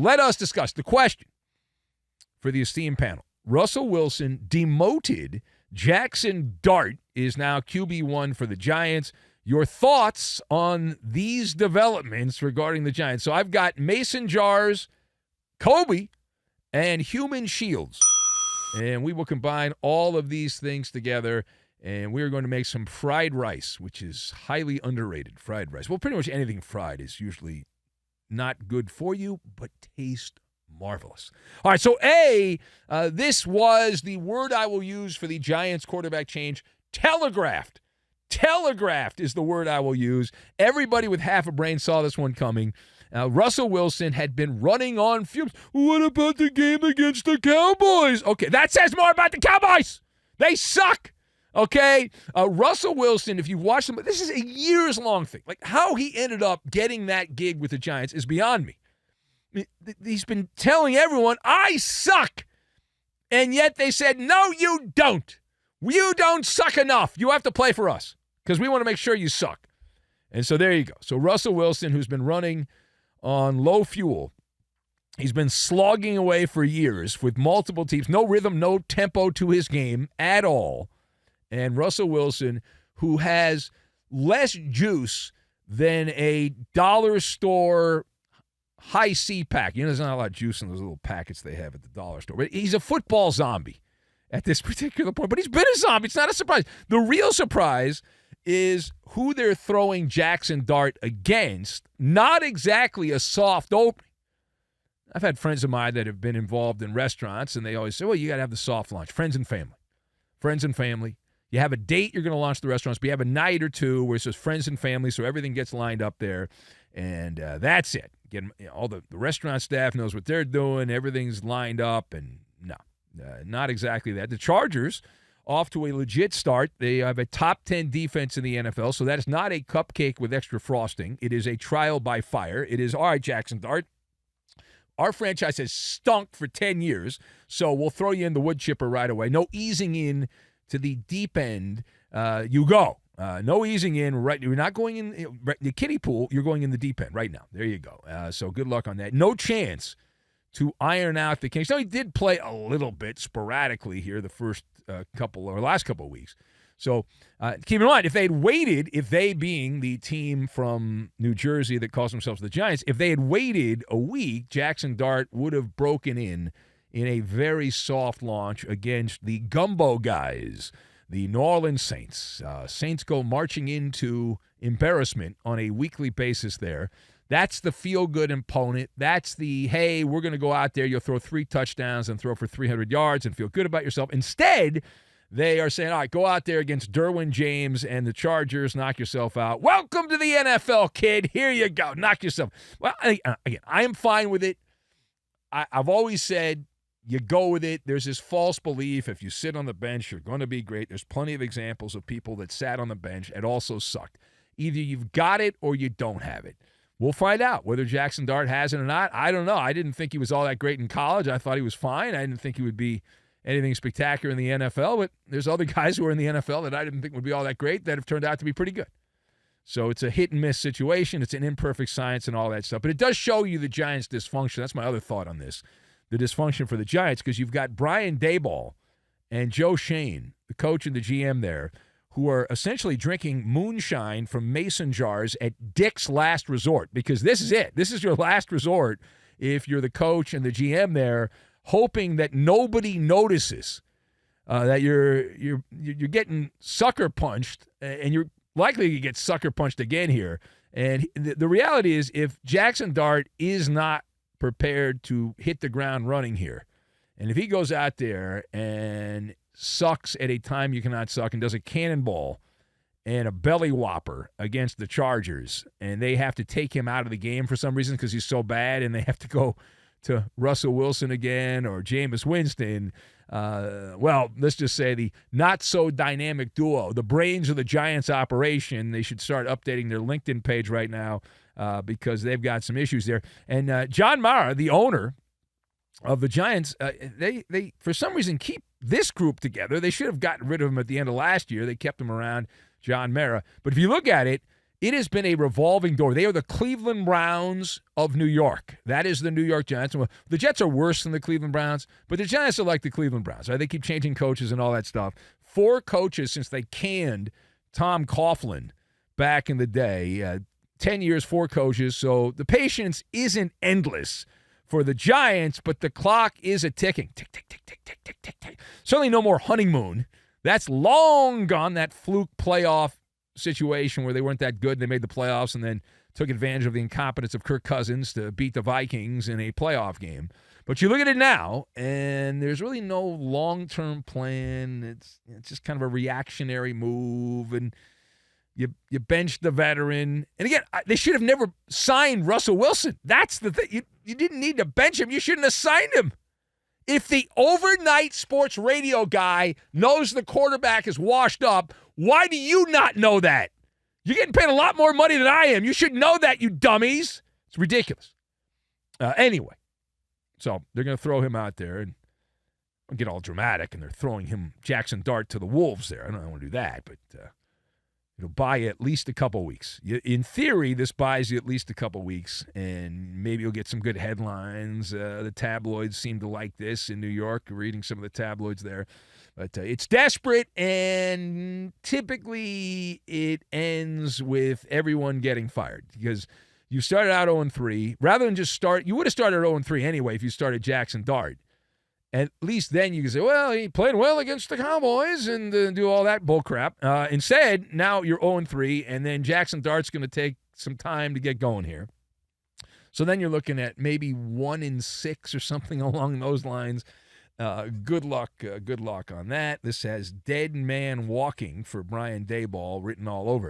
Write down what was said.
Let us discuss the question for the esteemed panel. Russell Wilson demoted. Jaxson Dart is now QB1 for the Giants. Your thoughts on these developments regarding the Giants? So I've got mason jars, Kobe, and human shields. And we will combine all of these things together, and we are going to make some fried rice, which is highly underrated, fried rice. Well, pretty much anything fried is usually not good for you, but taste marvelous. All right, so this was the word I will use for the Giants quarterback change, telegraphed. Telegraphed is the word I will use. Everybody with half a brain saw this one coming. Russell Wilson had been running on fumes. What about the game against the Cowboys? Okay, that says more about the Cowboys. They suck. Okay? Russell Wilson, if you've watched him, this is a years-long thing. Like, how he ended up getting that gig with the Giants is beyond me. He's been telling everyone, I suck. And yet they said, no, you don't. You don't suck enough. You have to play for us because we want to make sure you suck. And so there you go. So Russell Wilson, who's been running on low fuel, he's been slogging away for years with multiple teams. No rhythm, no tempo to his game at all. And Russell Wilson, who has less juice than a dollar store high C pack. You know, there's not a lot of juice in those little packets they have at the dollar store. But he's a football zombie at this particular point. But he's been a zombie. It's not a surprise. The real surprise is who they're throwing Jaxson Dart against. Not exactly a soft opening. I've had friends of mine that have been involved in restaurants, and they always say, well, you got to have the soft launch. Friends and family. Friends and family. You have a date you're going to launch the restaurants, but you have a night or two where it's just friends and family, so everything gets lined up there, and that's it. All the restaurant staff knows what they're doing. Everything's lined up, and no, not exactly that. The Chargers, off to a legit start. They have a top 10 defense in the NFL, so that is not a cupcake with extra frosting. It is a trial by fire. It is, all right, Jaxson Dart, our franchise has stunk for 10 years, so we'll throw you in the wood chipper right away. No easing in to the deep end. You go. No easing in. Right, you're not going in the kiddie pool. You're going in the deep end right now. There you go. So good luck on that. No chance to iron out the kinks. Now, he did play a little bit sporadically here the first last couple of weeks. So keep in mind, if they being the team from New Jersey that calls themselves the Giants, if they had waited a week, Jaxson Dart would have broken in a very soft launch against the Gumbo guys, the New Orleans Saints. Saints go marching into embarrassment on a weekly basis there. That's the feel-good opponent. That's the, hey, we're going to go out there, you'll throw 3 touchdowns and throw for 300 yards and feel good about yourself. Instead, they are saying, all right, go out there against Derwin James and the Chargers, knock yourself out. Welcome to the NFL, kid. Here you go. Knock yourself. Well, again, I am fine with it. I've always said, you go with it. There's this false belief if you sit on the bench, you're going to be great. There's plenty of examples of people that sat on the bench and also sucked. Either you've got it or you don't have it. We'll find out whether Jaxson Dart has it or not. I don't know. I didn't think he was all that great in college. I thought he was fine. I didn't think he would be anything spectacular in the NFL, but there's other guys who are in the NFL that I didn't think would be all that great that have turned out to be pretty good. So it's a hit-and-miss situation. It's an imperfect science and all that stuff. But it does show you the Giants' dysfunction. That's my other thought on this. The dysfunction for the Giants, because you've got Brian Daboll and Joe Shane, the coach and the GM there, who are essentially drinking moonshine from mason jars at Dick's last resort, because this is it. This is your last resort if you're the coach and the GM there, hoping that nobody notices that you're getting sucker punched, and you're likely to get sucker punched again here. And the reality is, if Jaxson Dart is not prepared to hit the ground running here, and if he goes out there and sucks at a time you cannot suck and does a cannonball and a belly whopper against the Chargers, and they have to take him out of the game for some reason because he's so bad, and they have to go to Russell Wilson again or Jameis Winston, well, let's just say the not-so-dynamic duo, the brains of the Giants operation, they should start updating their LinkedIn page right now because they've got some issues there. And John Mara, the owner of the Giants, they for some reason keep this group together. They should have gotten rid of him at the end of last year. They kept him around, John Mara. But if you look at it, It has been a revolving door. They are the Cleveland Browns of New York. That is the New York Giants. The Jets are worse than the Cleveland Browns, but the Giants are like the Cleveland Browns. Right? They keep changing coaches and all that stuff. 4 coaches since they canned Tom Coughlin back in the day. 10 years, 4 coaches. So the patience isn't endless for the Giants, but the clock is a ticking. Tick, tick, tick, tick, tick, tick, tick, tick. Certainly no more honeymoon. That's long gone, that fluke playoff situation where they weren't that good. They made the playoffs and then took advantage of the incompetence of Kirk Cousins to beat the Vikings in a playoff game. But you look at it now, and there's really no long-term plan. It's just kind of a reactionary move, and you benched the veteran. And again, they should have never signed Russell Wilson. That's the thing. You didn't need to bench him. You shouldn't have signed him. If the overnight sports radio guy knows the quarterback is washed up, why do you not know that? You're getting paid a lot more money than I am. You should know that, you dummies. It's ridiculous. Anyway, so they're going to throw him out there and get all dramatic, and they're throwing him, Jaxson Dart, to the Wolves there. I don't want to do that, but it'll buy you at least a couple weeks. In theory, this buys you at least a couple weeks, and maybe you'll get some good headlines. The tabloids seem to like this in New York, reading some of the tabloids there. But it's desperate, and typically it ends with everyone getting fired because you started out 0-3. Rather than just start, you would have started 0-3 anyway if you started Jaxson Dart. At least then you can say, well, he played well against the Cowboys and do all that bullcrap. Instead, now you're 0-3, and then Jaxson Dart's going to take some time to get going here. So then you're looking at maybe 1-6 or something along those lines. Good luck on that. This has Dead Man Walking for Brian Daboll written all over it.